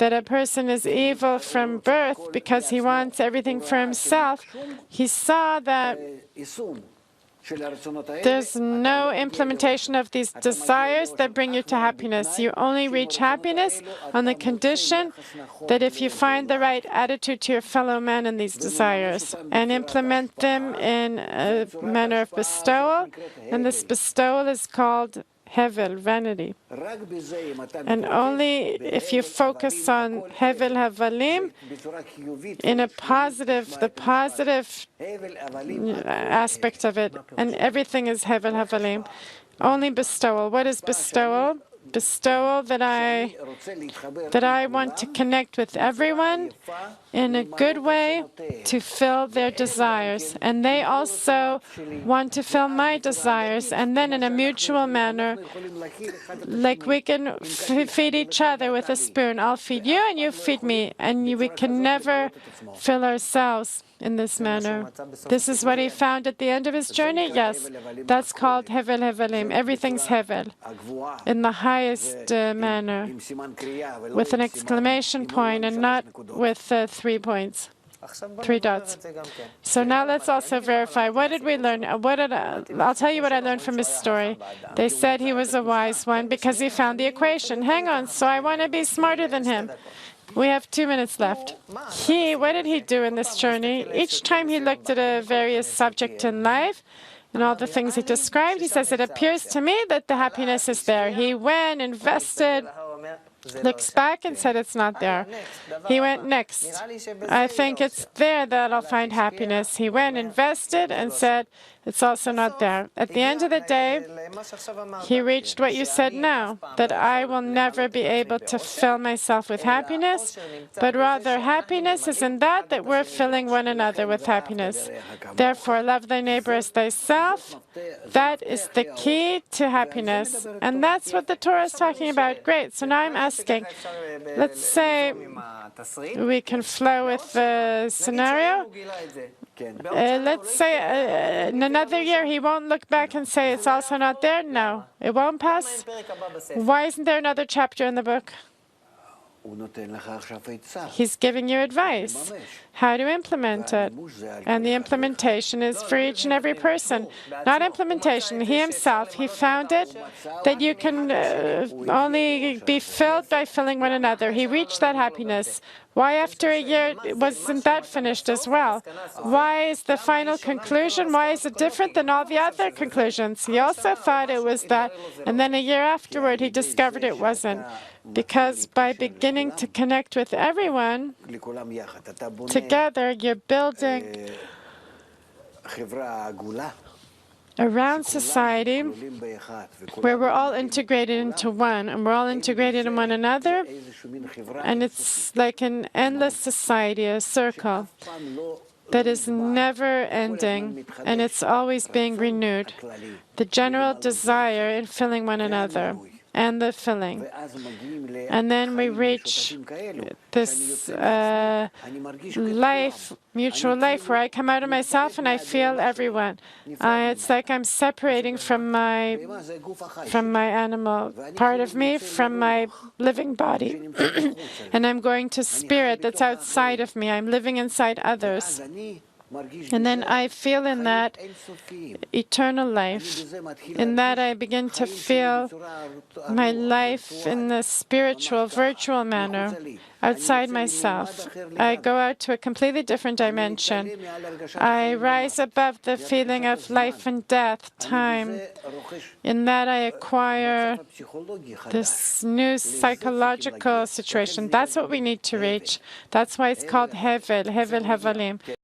that a person is evil from birth because he wants everything for himself, he saw that there's no implementation of these desires that bring you to happiness. You only reach happiness on the condition that if you find the right attitude to your fellow man in these desires and implement them in a manner of bestowal, and this bestowal is called hevel, vanity. And only if you focus on hevel havalim in a positive, the positive aspect of it, and everything is hevel havalim. Only bestowal. What is bestowal? Bestowal that I want to connect with everyone in a good way to fill their desires. And they also want to fill my desires. And then in a mutual manner, like we can feed each other with a spoon. I'll feed you and you feed me. And we can never fill ourselves in this manner. This is what he found at the end of his journey? Yes. That's called hevel hevelim. Everything's hevel, in the highest manner, with an exclamation point and not with 3 points, 3 dots. So now let's also verify. What did we learn? I'll tell you what I learned from his story. They said he was a wise one because he found the equation. Hang on, so I want to be smarter than him. We have 2 minutes left. What did he do in this journey? Each time he looked at a various subject in life and all the things he described, he says, it appears to me that the happiness is there. He went, invested, looks back and said it's not there. He went next. I think it's there that I'll find happiness. He went, invested, and said it's also not there. At the end of the day, he reached what you said now, that I will never be able to fill myself with happiness, but rather happiness is in that we're filling one another with happiness. Therefore, love thy neighbor as thyself. That is the key to happiness. And that's what the Torah is talking about. Great. So now I'm asking, let's say we can flow with the scenario. Let's say in another year he won't look back and say it's also not there. No, it won't pass. Why isn't there another chapter in the book? He's giving you advice, how to implement it. And the implementation is for each and every person. Not implementation. He himself, he found it, that you can only be filled by filling one another. He reached that happiness. Why after a year wasn't that finished as well? Why is the final conclusion, why is it different than all the other conclusions? He also thought it was that, and then a year afterward he discovered it wasn't. Because by beginning to connect with everyone, together you're building around society where we're all integrated into one, and we're all integrated in one another, and it's like an endless society, a circle that is never ending, and it's always being renewed. The general desire in filling one another, and the filling. And then we reach this life, mutual life, where I come out of myself and I feel everyone. It's like I'm separating from my animal part of me, from my living body. And I'm going to spirit that's outside of me. I'm living inside others. And then I feel in that eternal life. In that I begin to feel my life in the spiritual, virtual manner, outside myself. I go out to a completely different dimension. I rise above the feeling of life and death, time. In that I acquire this new psychological situation. That's what we need to reach. That's why it's called hevel, hevel havalim.